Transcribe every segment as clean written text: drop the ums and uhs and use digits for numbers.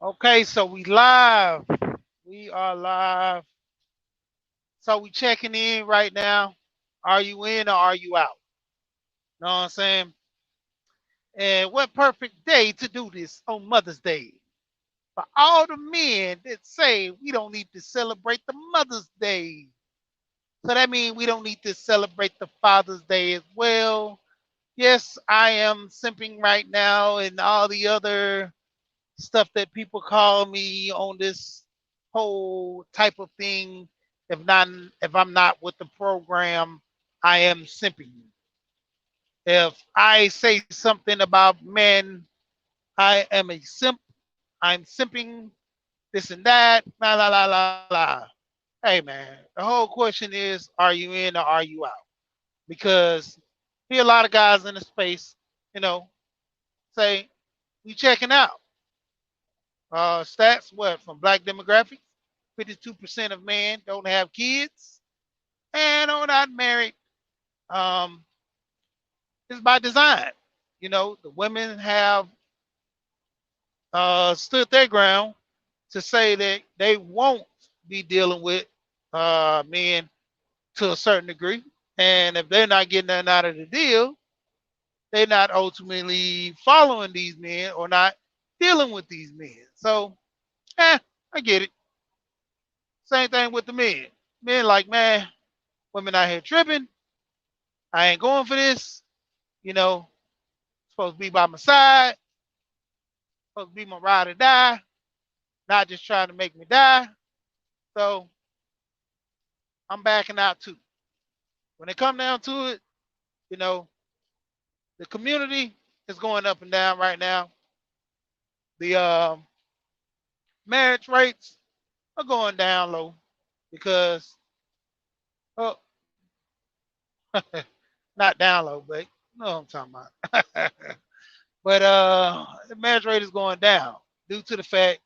Okay, so we live. We are live. So we checking in right now. Are you in or are you out? Know what I'm saying? And what perfect day to do this on Mother's Day. For all the men that say we don't need to celebrate the Mother's Day. So that means we don't need to celebrate the Father's Day as well. Yes, I am simping right now and all the other stuff that people call me on this whole type of thing. If I'm not with the program, I am simping. If I say something about men, I am a simp. I'm simping this and that. La la la la la. Hey man, the whole question is, are you in or are you out? Because here a lot of guys in the space, you know, say we checking out. Stats what from black demographics? 52% of men don't have kids and are not married. Um, it's by design. The women have stood their ground to say that they won't be dealing with men to a certain degree. And if they're not getting nothing out of the deal, they're not ultimately following these men or not dealing with these men. So, I get it. Same thing with the men. Men like, man, women out here tripping. I ain't going for this. You know, supposed to be by my side, supposed to be my ride or die, not just trying to make me die. So I'm backing out too. When it come down to it, you know, the community is going up and down right now. The marriage rates are going down low because, oh, not down low, but you know what I'm talking about. But the marriage rate is going down due to the fact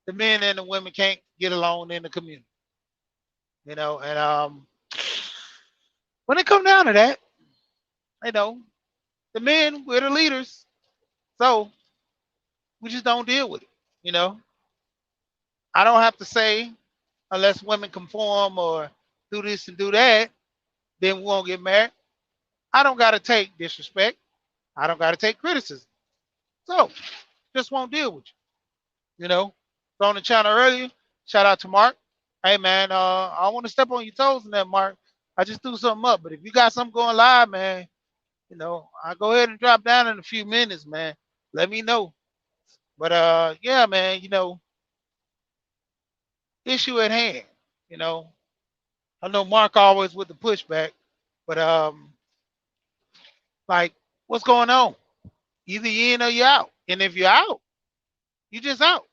the men and the women can't get along in the community. And when it come down to that, you know, the men we're the leaders, so we just don't deal with it. You know, I don't have to say unless women conform or do this and do that, then we won't get married. I don't got to take disrespect. I don't got to take criticism. So just won't deal with you. So on the channel earlier, shout out to Mark. Hey man, I don't want to step on your toes in that, Mark. I just threw something up, but if you got something going live, man, I'll go ahead and drop down in a few minutes, man. Let me know. But yeah, man, issue at hand. You know, I know Mark always with the pushback, but like, what's going on? Either you in or you out. And if you're out, you just out.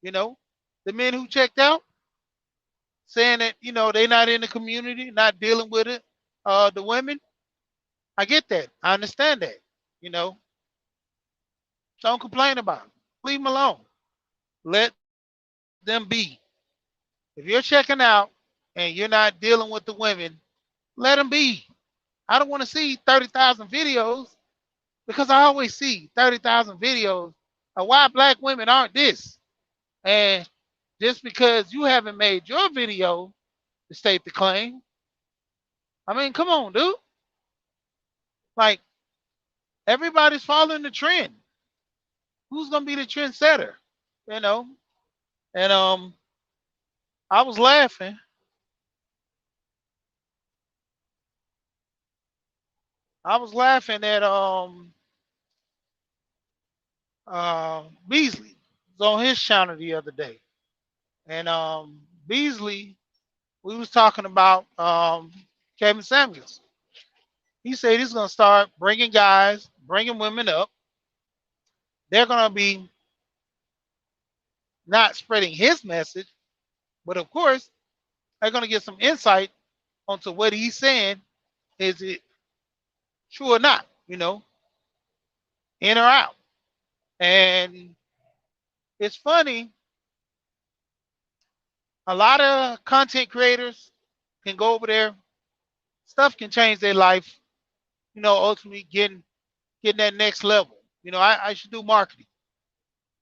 You know, the men who checked out saying that they not in the community, not dealing with it. The women, I get that. I understand that. You know, don't complain about it. Leave them alone. Let them be. If you're checking out and you're not dealing with the women, let them be. I don't want to see 30,000 videos because I always see 30,000 videos of why black women aren't this. And just because you haven't made your video to state the claim, I mean, come on, dude. Like, everybody's following the trend. Who's gonna be the trendsetter? You know? And I was laughing. I was laughing at Beasley. It was on his channel the other day. And Beasley, we was talking about Kevin Samuels. He said he's gonna start bringing guys, bringing women up. They're gonna be not spreading his message, but of course they're gonna get some insight onto what he's saying. Is it true or not? In or out. And it's funny, a lot of content creators can go over there, stuff can change their life, ultimately getting that next level. I should do marketing.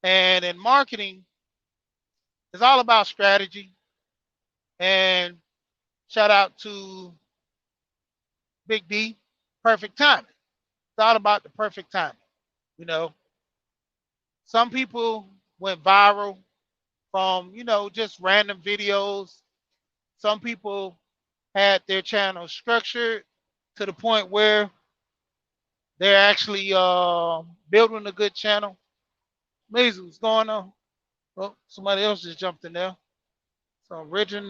And in marketing, It's all about strategy. And shout out to Big D, perfect timing. It's all about the perfect timing. You know, some people went viral from, just random videos. Some people had their channel structured to the point where they're actually building a good channel. Amazing, what's going on? Oh, somebody else just jumped in there. So Richard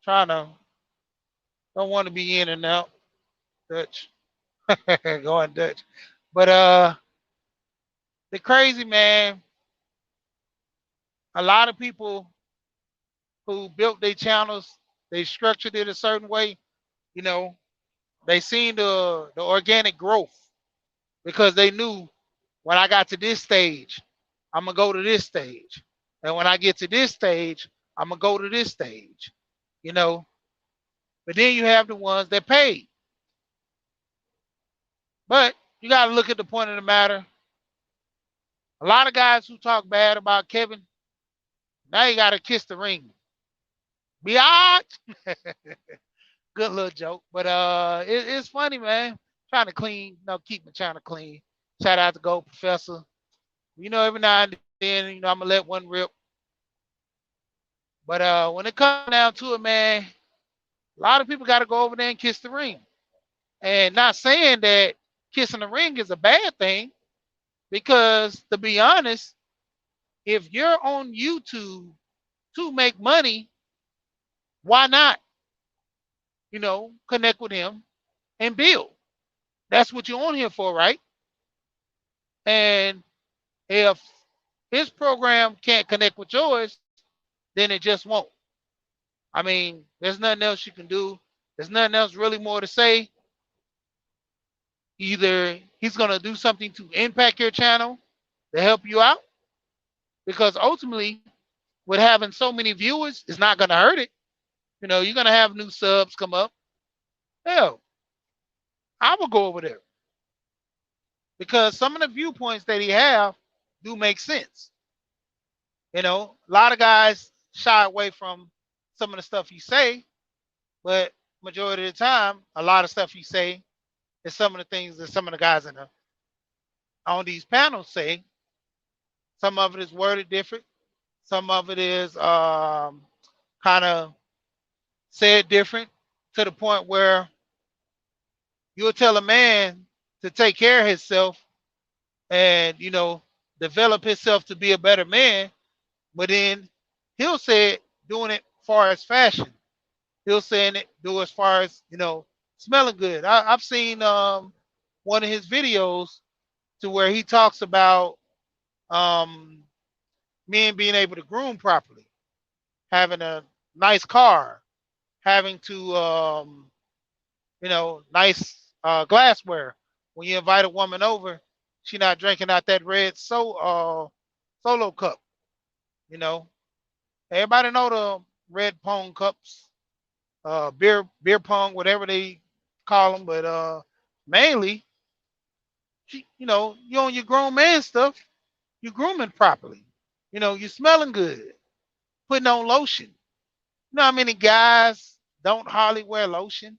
trying to don't want to be in and out. Dutch. Going Dutch. But the crazy man, a lot of people who built their channels, they structured it a certain way, you know, they seen the organic growth because they knew when I got to this stage, I'm gonna go to this stage. And when I get to this stage, I'm gonna go to this stage. You know, but then you have the ones that paid. But you gotta look at the point of the matter. A lot of guys who talk bad about Kevin, now you gotta kiss the ring. Biatch. Good little joke. But it's funny, man. Trying to clean, keep my channel clean. Shout out to Gold Professor. Every now and then, I'm gonna let one rip. But when it comes down to it, man, a lot of people gotta go over there and kiss the ring. And not saying that kissing the ring is a bad thing, because to be honest, if you're on YouTube to make money, why not, connect with him and build? That's what you're on here for, right? And if his program can't connect with yours, then it just won't. I mean, there's nothing else you can do. There's nothing else really more to say. Either he's going to do something to impact your channel to help you out, because ultimately, with having so many viewers, it's not going to hurt it. You're going to have new subs come up. Hell, I will go over there because some of the viewpoints that he have do make sense. A lot of guys shy away from some of the stuff you say, but majority of the time, a lot of stuff you say is some of the things that some of the guys on these panels say. Some of it is worded different. Some of it is kind of said different to the point where you'll tell a man to take care of himself and, develop himself to be a better man, but then he'll say it doing it far as fashion. He'll say it do as far as, smelling good. I've seen one of his videos to where he talks about men being able to groom properly, having a nice car, having to nice glassware. When you invite a woman over, she not drinking out that red solo cup. Everybody know the red pong cups, beer pong, whatever they call them. But mainly, you on your grown man stuff, you grooming properly. You smelling good, putting on lotion. You know how many guys don't hardly wear lotion?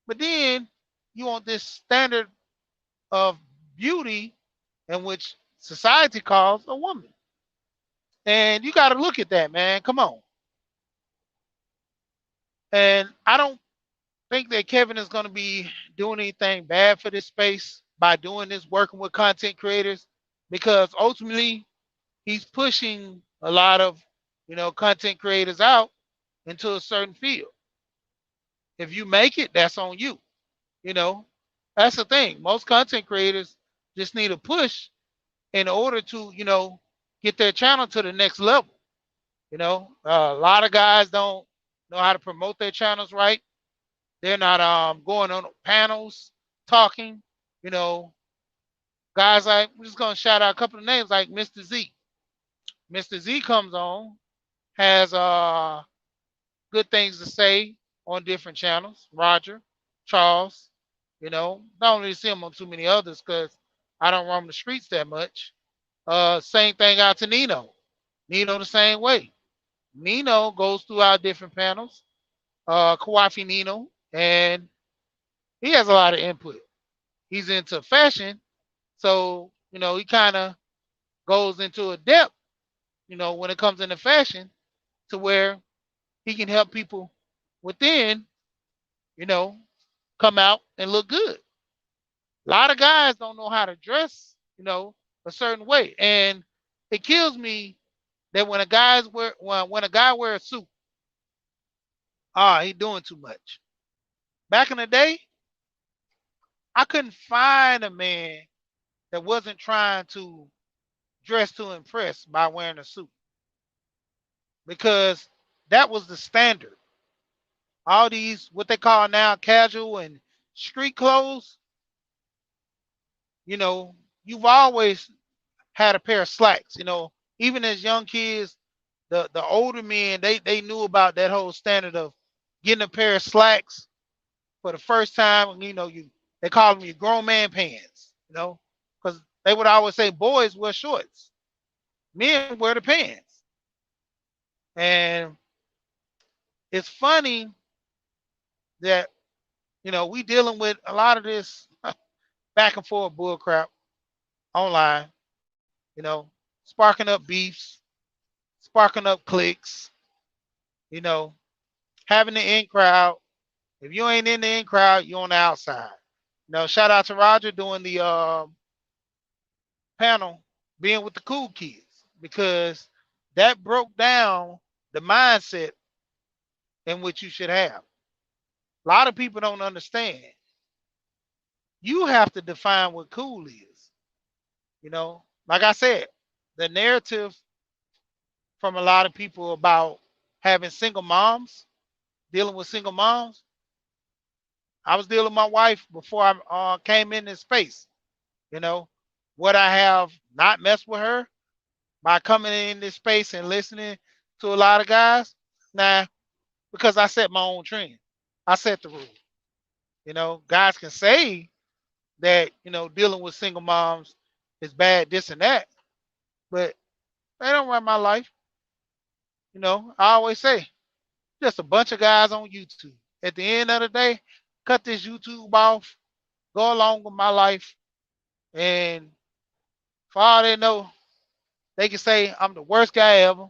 But then you want this standard of beauty in which society calls a woman. And you got to look at that, man. Come on. And I don't think that Kevin is going to be doing anything bad for this space by doing this, working with content creators, because ultimately he's pushing a lot of, content creators out into a certain field. If you make it, that's on you. That's the thing. Most content creators just need a push in order to, get their channel to the next level. A lot of guys don't know how to promote their channels right. They're not going on panels talking. Guys like, we're just gonna shout out a couple of names like Mr. Z. Mr. Z comes on, has good things to say on different channels. Roger, Charles, don't really see him on too many others because I don't roam the streets that much. Same thing out to Nino. Nino the same way. Nino goes through our different panels, Kawafi Nino, and he has a lot of input. He's into fashion, so he kind of goes into a depth, when it comes into fashion, to where he can help people within, you know, come out and look good. A lot of guys don't know how to dress, a certain way, and it kills me that when a guy wears a suit, he doing too much. Back in the day, I couldn't find a man that wasn't trying to dress to impress by wearing a suit because that was the standard. All these what they call now casual and street clothes, you know, you've always had a pair of slacks. Even as young kids, the older men they knew about that whole standard of getting a pair of slacks for the first time. They call them your grown man pants. Because they would always say boys wear shorts, men wear the pants, and it's funny that we dealing with a lot of this back and forth bull crap online. You know, sparking up beefs, sparking up cliques. You know, having the in crowd. If you ain't in the in crowd, you're on the outside. Shout out to Roger doing the panel, being with the cool kids, because that broke down the mindset in which you should have. A lot of people don't understand. You have to define what cool is. Like I said, the narrative from a lot of people about having single moms, dealing with single moms. I was dealing with my wife before I came in this space. You know, would I have not messed with her by coming in this space and listening to a lot of guys? Nah, because I set my own trend. I set the rule. Guys can say that, dealing with single moms is bad, this and that, but they don't run my life. I always say, just a bunch of guys on YouTube. At the end of the day, cut this YouTube off, go along with my life, and for all they know, they can say I'm the worst guy ever.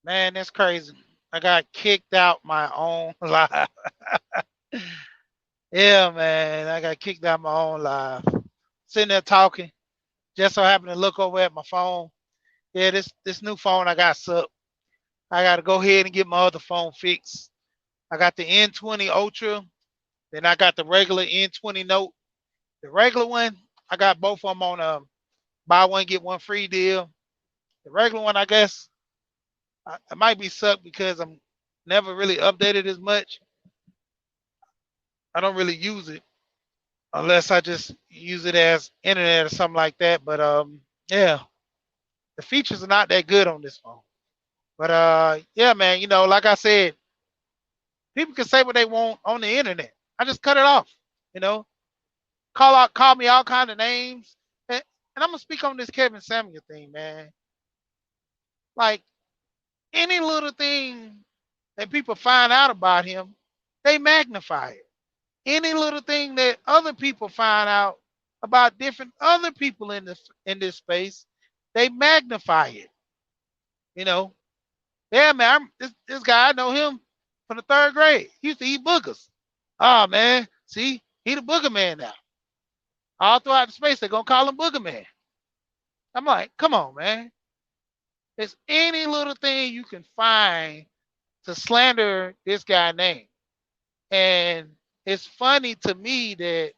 Man, that's crazy. I got kicked out my own live. Yeah, man, I got kicked out my own live. Sitting there talking, just so happened to look over at my phone. Yeah, this new phone I got sucked. I got to go ahead and get my other phone fixed. I got the N20 Ultra, then I got the regular N20 Note. The regular one, I got both of them on a buy one get one free deal. The regular one, I guess, I might be sucked because I'm never really updated as much. I don't really use it unless I just use it as internet or something like that. But yeah, the features are not that good on this phone. But yeah, man, like I said, people can say what they want on the internet. I just cut it off. You know, call me all kind of names, and I'm gonna speak on this Kevin Samuel thing, man. Like any little thing that people find out about him, they magnify it. Any little thing that other people find out about different other people in this space, they magnify it. You know, yeah, man. This guy, I know him from the third grade. He used to eat boogers. Oh man, see, he the booger man now. All throughout the space, they're gonna call him booger man. I'm like, come on, man. There's any little thing you can find to slander this guy's name. And it's funny to me that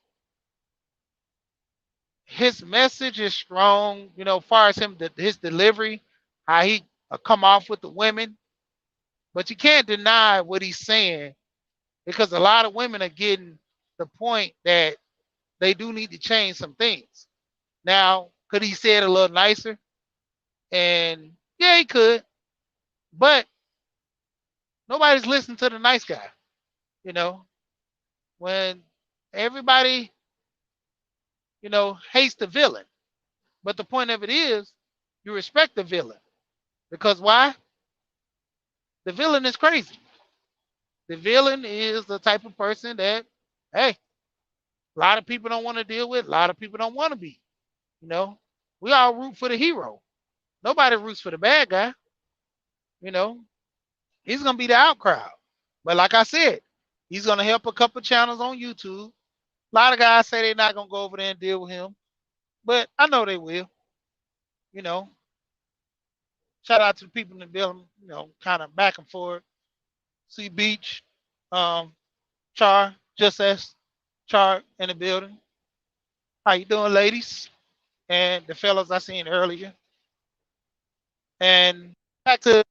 his message is strong, as far as his delivery, how he come off with the women. But you can't deny what he's saying because a lot of women are getting the point that they do need to change some things. Now, could he say it a little nicer? And yeah, he could. But nobody's listening to the nice guy. You know, when everybody, hates the villain. But the point of it is, you respect the villain. Because why? The villain is crazy. The villain is the type of person that, hey, a lot of people don't want to deal with, a lot of people don't want to be. You know, we all root for the hero. Nobody roots for the bad guy. You know, he's going to be the out crowd. But like I said, he's going to help a couple channels on YouTube. A lot of guys say they're not going to go over there and deal with him. But I know they will. You know, shout out to the people in the building, kind of back and forth. See Beach, Char, just as Char in the building. How you doing, ladies? And the fellas I seen earlier. And back to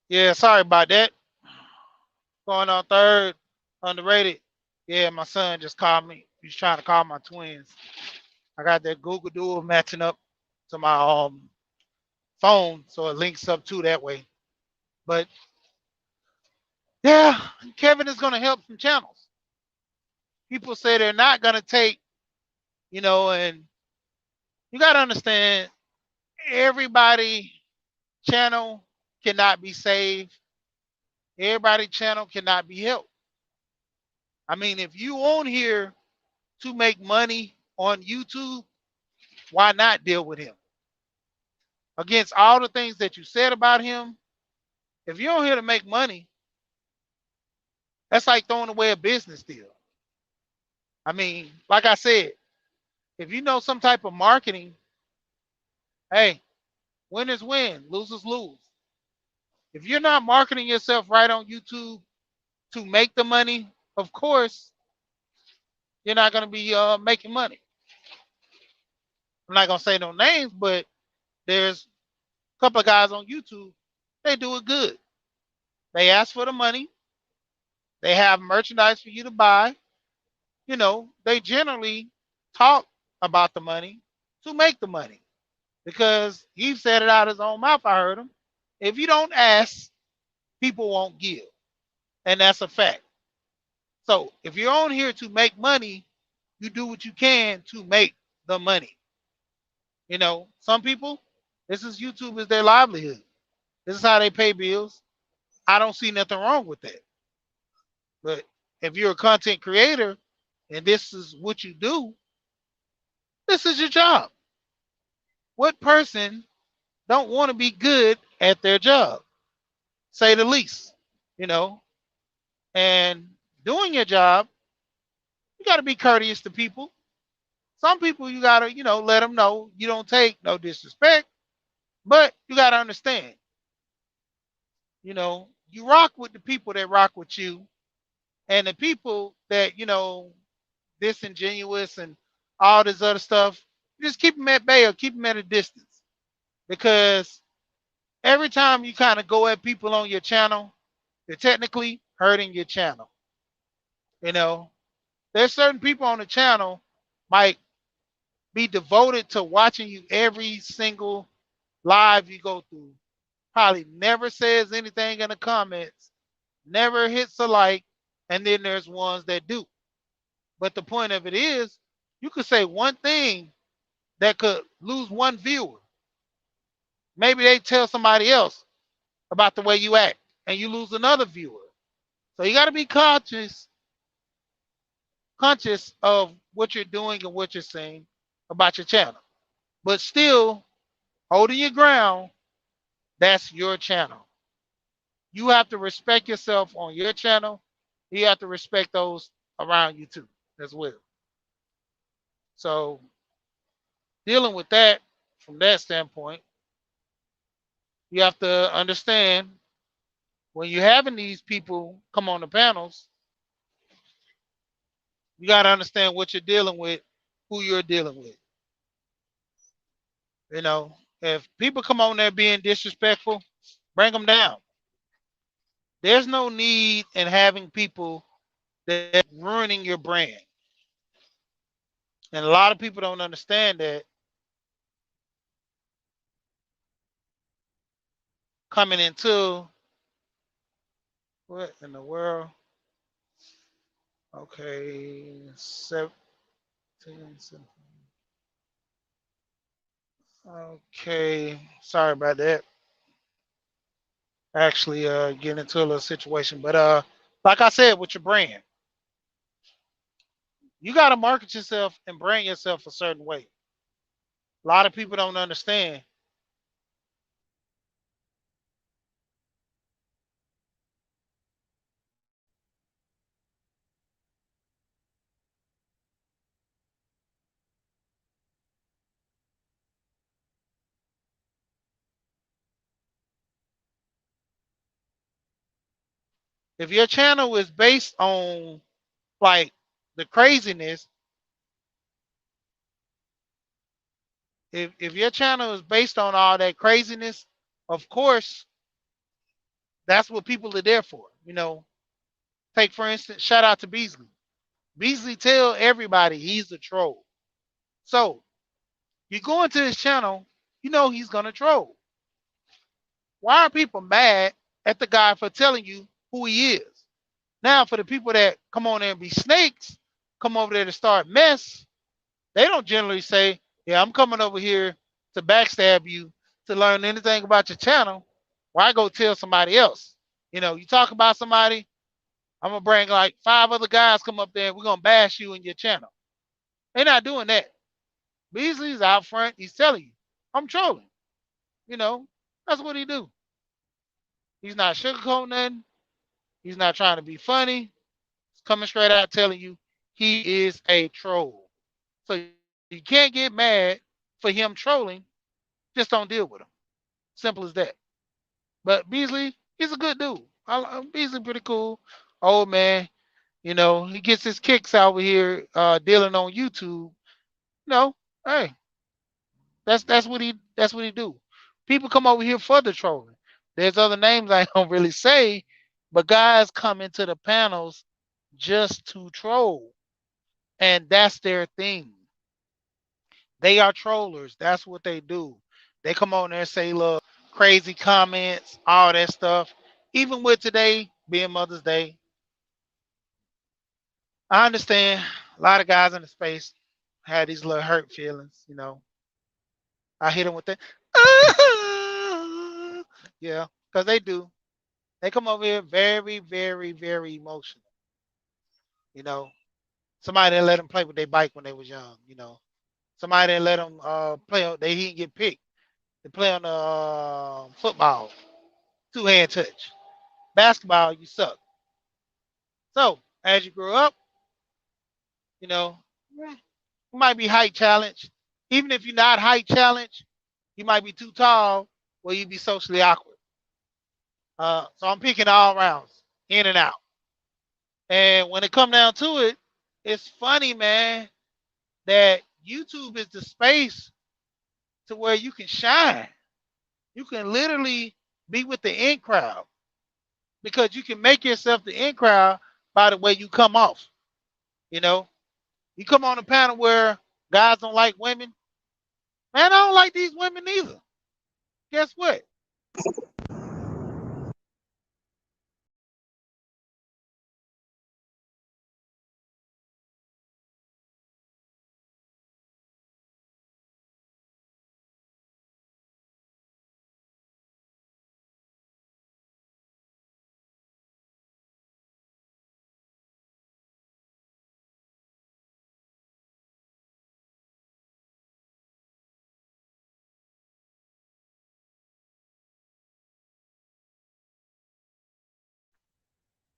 yeah, sorry about that. Going on third, underrated. Yeah, my son just called me. He's trying to call my twins. I got that Google Duo matching up to my phone, so it links up to that way. But yeah, Kevin is gonna help some channels. People say they're not gonna take, and you gotta understand everybody channel cannot be saved. Everybody channel cannot be helped. I mean, if you on here to make money on YouTube, why not deal with him? Against all the things that you said about him, if you're on here to make money, that's like throwing away a business deal. I mean, like I said, if you know some type of marketing, hey, winners win, losers lose. If you're not marketing yourself right on YouTube to make the money, of course, you're not going to be making money. I'm not going to say no names, but there's a couple of guys on YouTube, they do it good. They ask for the money. They have merchandise for you to buy. They generally talk about the money to make the money because he said it out his own mouth. I heard him. If you don't ask, people won't give. And that's a fact. So if you're on here to make money, you do what you can to make the money. Some people, this is YouTube is their livelihood. This is how they pay bills. I don't see nothing wrong with that. But if you're a content creator and this is what you do, this is your job. What person don't want to be good at their job? Say the least, and doing your job, you got to be courteous to people. Some people you got to, let them know you don't take no disrespect, but you got to understand, you rock with the people that rock with you, and the people that, disingenuous and all this other stuff, just keep them at bay or keep them at a distance. Because every time you kind of go at people on your channel, they're technically hurting your channel. You know, there's certain people on the channel might be devoted to watching you every single live you go through. Probably never says anything in the comments, never hits a like, and then there's ones that do. But the point of it is, you could say one thing that could lose one viewer. Maybe they tell somebody else about the way you act, and you lose another viewer. So you got to be conscious of what you're doing and what you're saying about your channel. But still holding your ground, that's your channel. You have to respect yourself on your channel. You have to respect those around you too, as well. So dealing with that from that standpoint, you have to understand when you're having these people come on the panels, you got to understand what you're dealing with, who you're dealing with. You know, if people come on there being disrespectful, bring them down. There's no need in having people that ruining your brand. And a lot of people don't understand that coming into what in the world? Okay, 17, 17. Okay, sorry about that. Actually, getting into a little situation, but like I said, with your brand, you got to market yourself and brand yourself a certain way. A lot of people don't understand. If your channel is based on like the craziness, if your channel is based on all that craziness, of course, that's what people are there for. You know, take for instance, shout out to Beasley. Beasley tell everybody he's a troll. So you go into his channel, you know he's gonna troll. Why are people mad at the guy for telling you who he is? Now, for the people that come on there and be snakes, come over there to start mess, they don't generally say, yeah, I'm coming over here to backstab you to learn anything about your channel. Why go tell somebody else? You know, you talk about somebody, I'm gonna bring like 5 other guys come up there, and we're gonna bash you in your channel. They're not doing that. Beasley's out front, he's telling you, I'm trolling. You know, that's what he do. He's not sugarcoating nothing. He's not trying to be funny. He's coming straight out telling you he is a troll. So you can't get mad for him trolling. Just don't deal with him. Simple as that. But Beasley, he's a good dude. Beasley pretty cool. Old man, you know, he gets his kicks out here dealing on YouTube. No, hey, that's what he do. People come over here for the trolling. There's other names I don't really say, but guys come into the panels just to troll, and that's their thing. They are trollers. That's what they do. They come on there and say little crazy comments, all that stuff. Even with today being Mother's Day, I understand a lot of guys in the space had these little hurt feelings. You know, I hit them with that. Yeah, because they do. They come over here very, very, very emotional. You know, somebody didn't let them play with their bike when they was young. You know, somebody didn't let them play. They didn't get picked. They play on the football, 2-hand touch. Basketball, you suck. So as you grow up, you know, you might be height challenged. Even if you're not height challenged, you might be too tall or you be socially awkward. So I'm picking all rounds, in and out. And when it come down to it, it's funny, man, that YouTube is the space to where you can shine. You can literally be with the in crowd. because you can make yourself the in crowd by the way you come off. You know, you come on a panel where guys don't like women. Man, I don't like these women either. Guess what?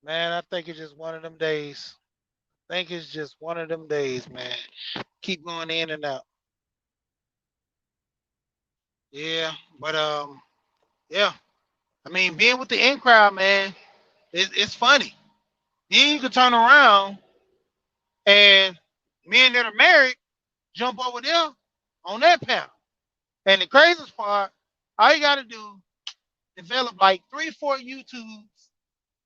Man, I think it's just one of them days. I think it's just one of them days, man. Keep going in and out. Yeah, but yeah. I mean, being with the in crowd, man, it's funny. Then you can turn around and men that are married jump over there on that panel. And the craziest part, all you gotta do, develop like 3, 4 YouTubes.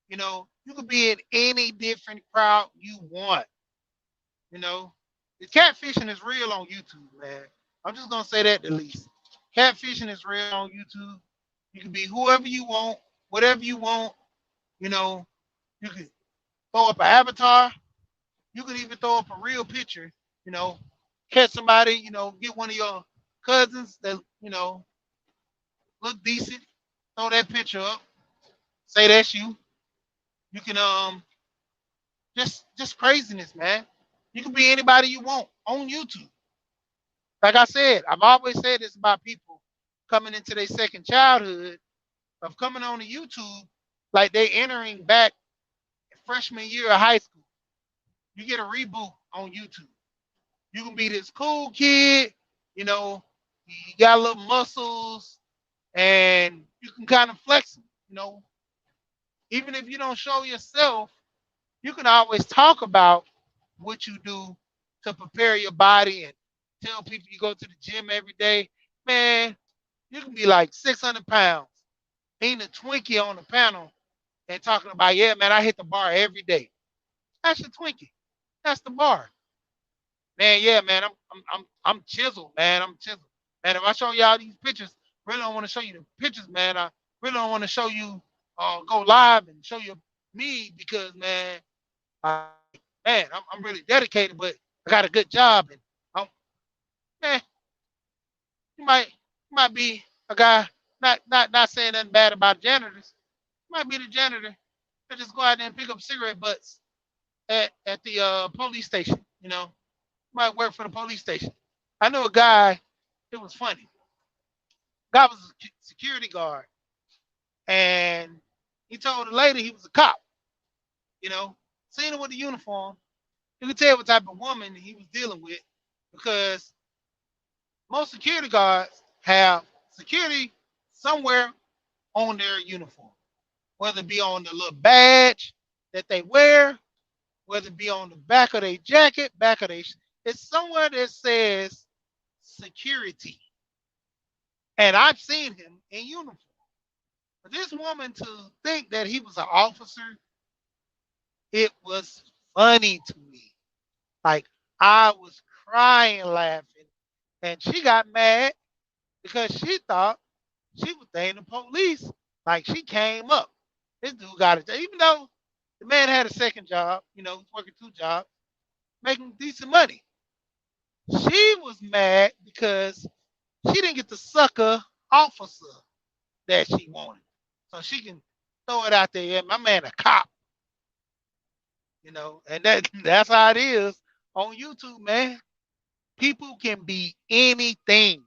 You know, you could be in any different crowd you want. You know, the catfishing is real on YouTube, man. I'm just gonna say that the least. Catfishing is real on YouTube. You can be whoever you want, whatever you want. You know, you can throw up an avatar. You could even throw up a real picture. You know, catch somebody. You know, get one of your cousins that look decent. Throw that picture up. Say that's you. You can just craziness, man. You can be anybody you want on YouTube. Like I said, I've always said this about people coming into their second childhood of coming on to YouTube like they entering back freshman year of high school. You get a reboot on YouTube. You can be this cool kid, you know, you got little muscles and you can kind of flex them, you know. Even if you don't show yourself, you can always talk about what you do to prepare your body and tell people you go to the gym every day. Man, you can be like 600 pounds, eating a Twinkie on the panel and talking about, yeah, man, I hit the bar every day. That's your Twinkie. That's the bar. Man, yeah, man, I'm chiseled, man. I'm chiseled. Man, if I show y'all these pictures, really don't want to show you the pictures, man. I really don't want to show you go live and show you me because man, I, man, I'm really dedicated, but I got a good job and I'm man, you might be a guy not saying nothing bad about janitors. You might be the janitor that just go out there and pick up cigarette butts at the police station, you know. Might work for the police station. I know a guy, it was funny. Guy was a security guard and he told the lady he was a cop, you know. Seen him with the uniform. You could tell what type of woman he was dealing with because most security guards have security somewhere on their uniform, whether it be on the little badge that they wear, whether it be on the back of their jacket, back of their, it's somewhere that says security. And I've seen him in uniform. But this woman to think that he was an officer, it was funny to me. Like I was crying laughing. And she got mad because she thought she was dating the police. Like she came up. This dude got it. Even though the man had a second job, you know, he's working 2 jobs, making decent money. She was mad because she didn't get the sucker officer that she wanted. So she can throw it out there. Yeah, my man a cop, you know, and that's how it is on YouTube, man. People can be anything,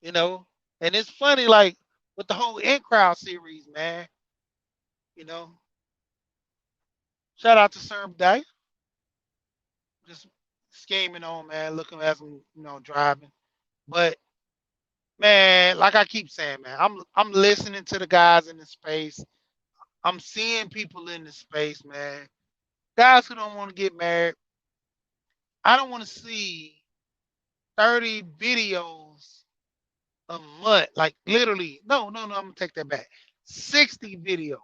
you know. And it's funny, like with the whole In Crowd series, man. You know, shout out to Sir Day, just scheming on, man, looking as I'm, driving. But man, like I keep saying, man, I'm listening to the guys in the space. I'm seeing people in the space, man. Guys who don't want to get married. I don't want to see 30 videos a month. Like literally, no, I'm gonna take that back. 60 videos.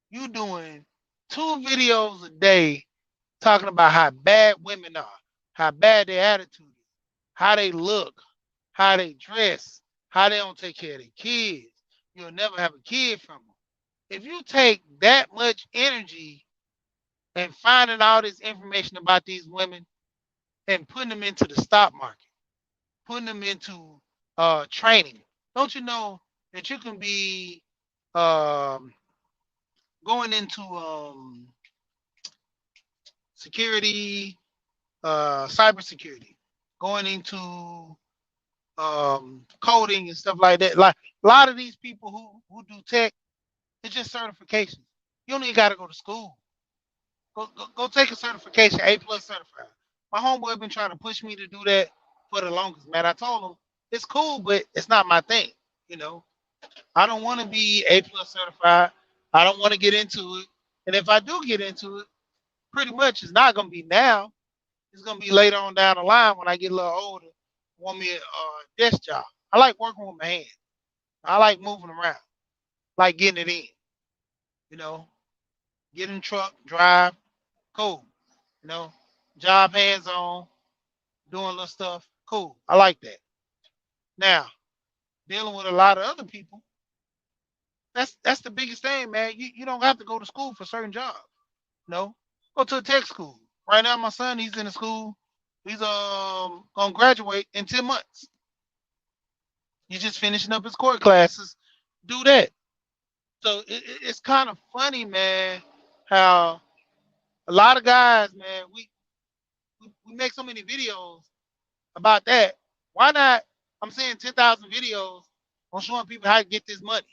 You doing 2 videos a day talking about how bad women are, how bad their attitude is, how they look, how they dress, how they don't take care of their kids. You'll never have a kid from them. If you take that much energy and finding all this information about these women and putting them into the stock market, putting them into training, don't you know that you can be um, going into security, cybersecurity, going into coding and stuff like that. Like a lot of these people who do tech, it's just certifications. You don't even got to go to school. Go take a certification, A plus certified. My homeboy been trying to push me to do that for the longest, man. I told him it's cool, but it's not my thing. You know, I don't want to be A plus certified. I don't want to get into it. And if I do get into it, pretty much it's not gonna be now. It's gonna be later on down the line when I get a little older. Want me a desk job. I like working with my hands. I like moving around. Like getting it in. You know, get in the truck, drive, cool. You know, job hands on, doing little stuff, cool. I like that. Now, dealing with a lot of other people, that's the biggest thing, man. You don't have to go to school for certain jobs. No, go to a tech school. Right now, my son, he's in the school. He's gonna graduate in 10 months. He's just finishing up his court classes. Do that. So it's kind of funny, man, how a lot of guys, man, we make so many videos about that. Why not? I'm saying 10,000 videos on showing people how to get this money.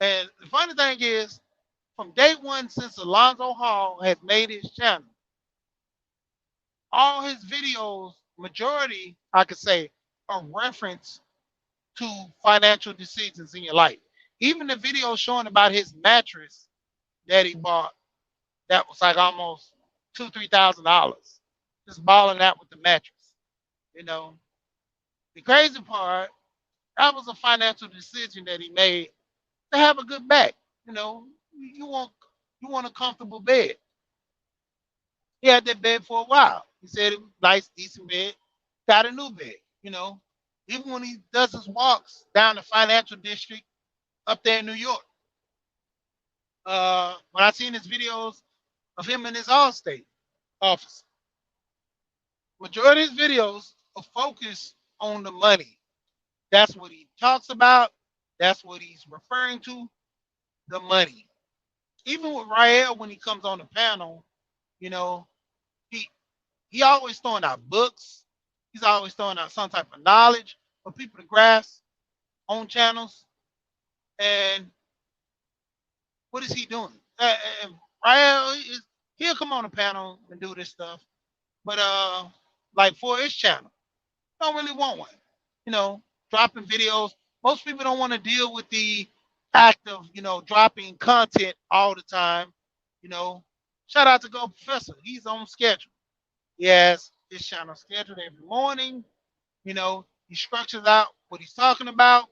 And the funny thing is, from day one since Alonzo Hall has made his channel, all his videos, majority, I could say, are reference to financial decisions in your life. Even the video showing about his mattress that he bought, that was like almost $2,000, $3,000, just balling out with the mattress. You know, the crazy part, that was a financial decision that he made to have a good back. You know, you want a comfortable bed. He had that bed for a while. He said it was nice, decent bed. Got a new bed. You know, even when he does his walks down the financial district up there in New York, when I seen his videos of him in his Allstate office, majority of his videos are focused on the money. That's what he talks about. That's what he's referring to. The money. Even with Rael, when he comes on the panel, you know, he he always throwing out books. He's always throwing out some type of knowledge for people to grasp on channels. And what is he doing? Rael is he'll come on the panel and do this stuff, but like for his channel, don't really want one. You know, dropping videos. Most people don't want to deal with the act of dropping content all the time. You know, shout out to Go Professor. He's on schedule. He has his channel scheduled every morning. You know, he structures out what he's talking about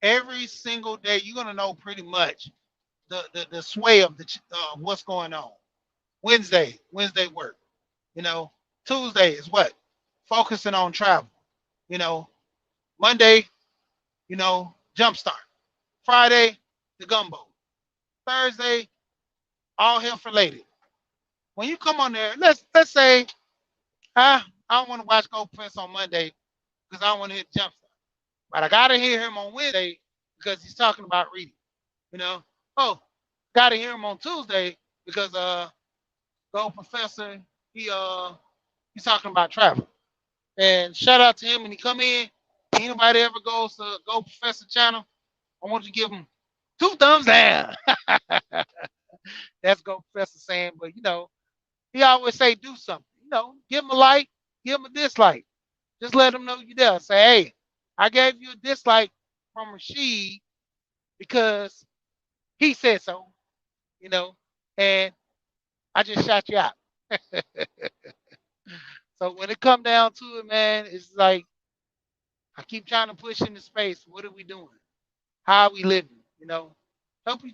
every single day. You're gonna know pretty much the sway of the what's going on. Wednesday work. You know, Tuesday is what focusing on travel. You know, Monday, jumpstart. Friday, the gumbo. Thursday, all health related. When you come on there, let's say I don't want to watch Go Prince on Monday because I don't want to hit jumpstart. But I gotta hear him on Wednesday because he's talking about reading. You know, oh, gotta hear him on Tuesday because Go Professor he he's talking about travel. And shout out to him when he come in. Anybody ever goes to Go Professor channel, I want you to give him 2 thumbs down. That's Go Professor saying, but he always say do something. Give him a like, give him a dislike. Just let him know you there. Say, hey, I gave you a dislike from Rashid because he said so, you know, and I just shot you out. So when it come down to it, man, it's like I keep trying to push into space. What are we doing? How are we living? Help you.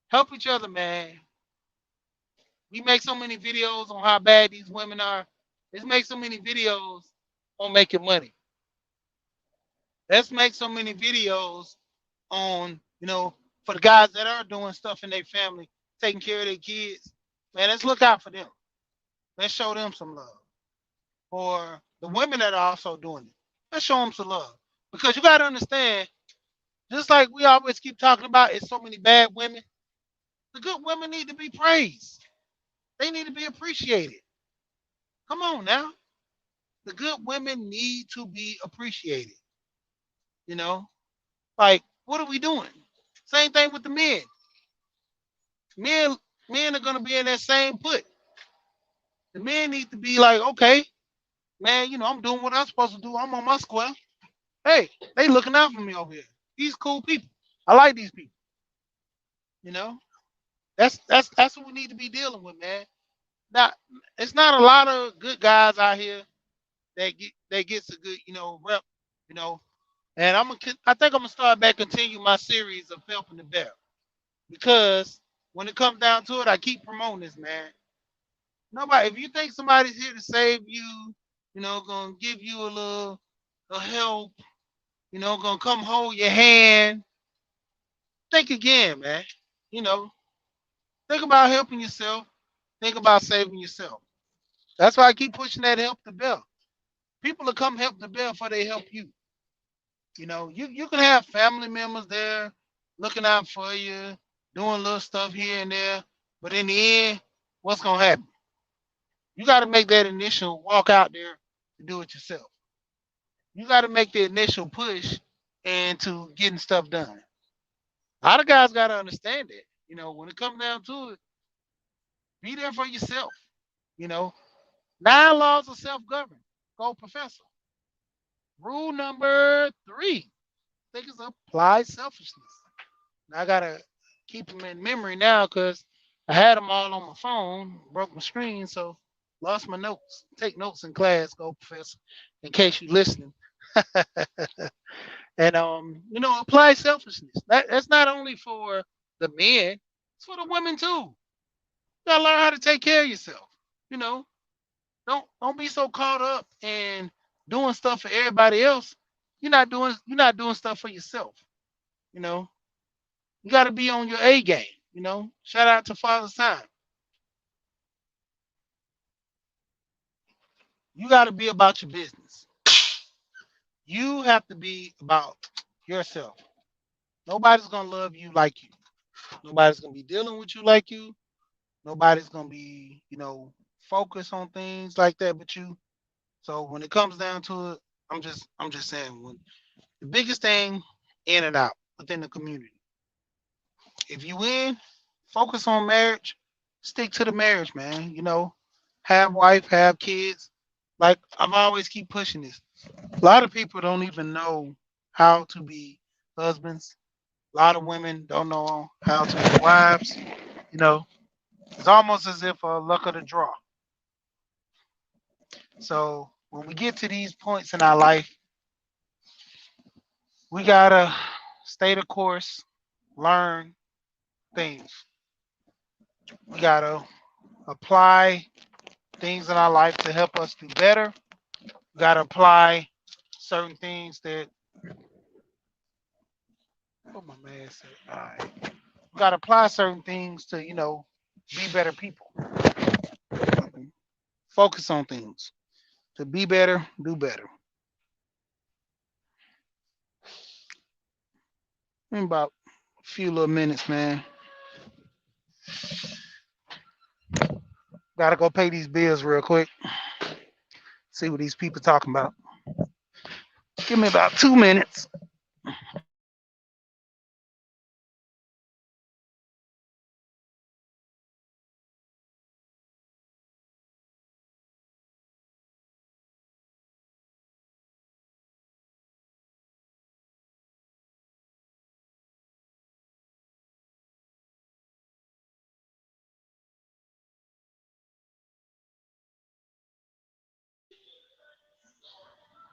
Help each other, man. We make so many videos on how bad these women are. Let's make so many videos on making money. Let's make so many videos on, for the guys that are doing stuff in their family, taking care of their kids. Man, let's look out for them. Let's show them some love. For the women that are also doing it, let's show them some love. Because you got to understand, just like we always keep talking about, it's so many bad women. The good women need to be praised. They need to be appreciated. Come on now. The good women need to be appreciated. You know, like what are we doing? Same thing with the men. Men, men are gonna be in that same put. The men need to be like, okay, man, I'm doing what I'm supposed to do. I'm on my square. Hey, they looking out for me over here. These cool people. I like these people. You know, that's what we need to be dealing with, man. Now, it's not a lot of good guys out here that gets a good, rep, you know. And I think I'm gonna start back continue my series of helping the bear because when it comes down to it, I keep promoting this, man. Nobody, if you think somebody's here to save you, gonna give you a help, gonna come hold your hand, think again, man. You know, think about helping yourself. Think about saving yourself. That's why I keep pushing that help the bear. People will come help the bear before they help you. You can have family members there looking out for you, doing little stuff here and there, but in the end, what's gonna happen? You got to make that initial walk out there to do it yourself. You got to make the initial push into getting stuff done. A lot of guys got to understand that. When it comes down to it, be there for yourself. You know, 9 laws of self-government. Go, professor. Rule number 3. I think it's apply selfishness. I gotta keep them in memory now because I had them all on my phone, broke my screen, so lost my notes. Take notes in class, go professor, in case you're listening. And apply selfishness. That's not only for the men, it's for the women too. You gotta learn how to take care of yourself. You know, don't be so caught up in doing stuff for everybody else. You're not doing stuff for yourself. You know, you got to be on your A game. Shout out to Father Time. You got to be about your business. You have to be about yourself. Nobody's gonna love you like you. Nobody's gonna be dealing with you like you. Nobody's gonna be, focused on things like that but you. So when it comes down to it, I'm just saying when the biggest thing in and out within the community. If you win, focus on marriage, stick to the marriage, man. Have wife, have kids. Like I've always keep pushing this. A lot of people don't even know how to be husbands. A lot of women don't know how to be wives. You know, it's almost as if a luck of the draw. So when we get to these points in our life, we gotta stay the course, learn things. We gotta apply things in our life to help us do better. We gotta apply certain things that what my man said. All right. We gotta apply certain things to, be better people. Focus on things. To be better, do better. In about a few little minutes, man. Gotta go pay these bills real quick. See what these people talking about. Give me about 2 minutes.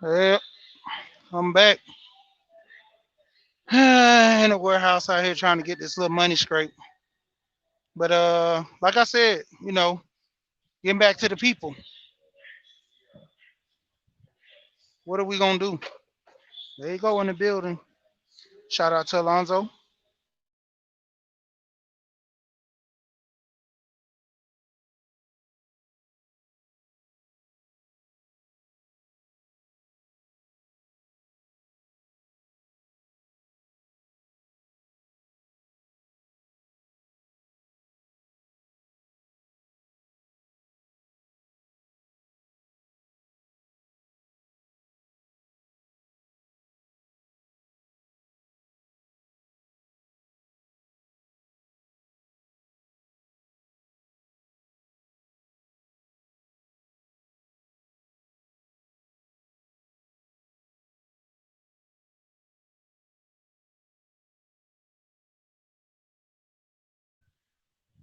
Yep, I'm back. In the warehouse out here trying to get this little money scrape. But like I said, getting back to the people, what are we gonna do? There you go in the building. Shout out to Alonzo.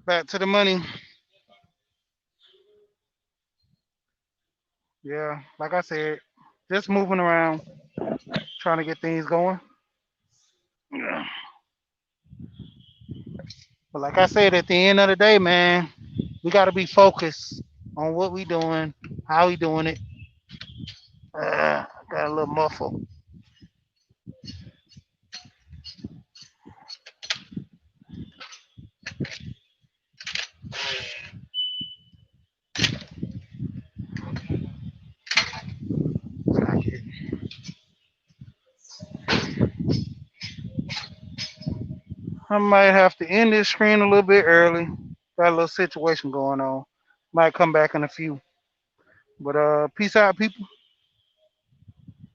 Back to the money. Yeah, like I said, just moving around, trying to get things going. Yeah. But like I said, at the end of the day, man, we got to be focused on what we doing, how we doing it. Got a little muffle. I might have to end this screen a little bit early. Got a little situation going on. Might come back in a few. But peace out, people.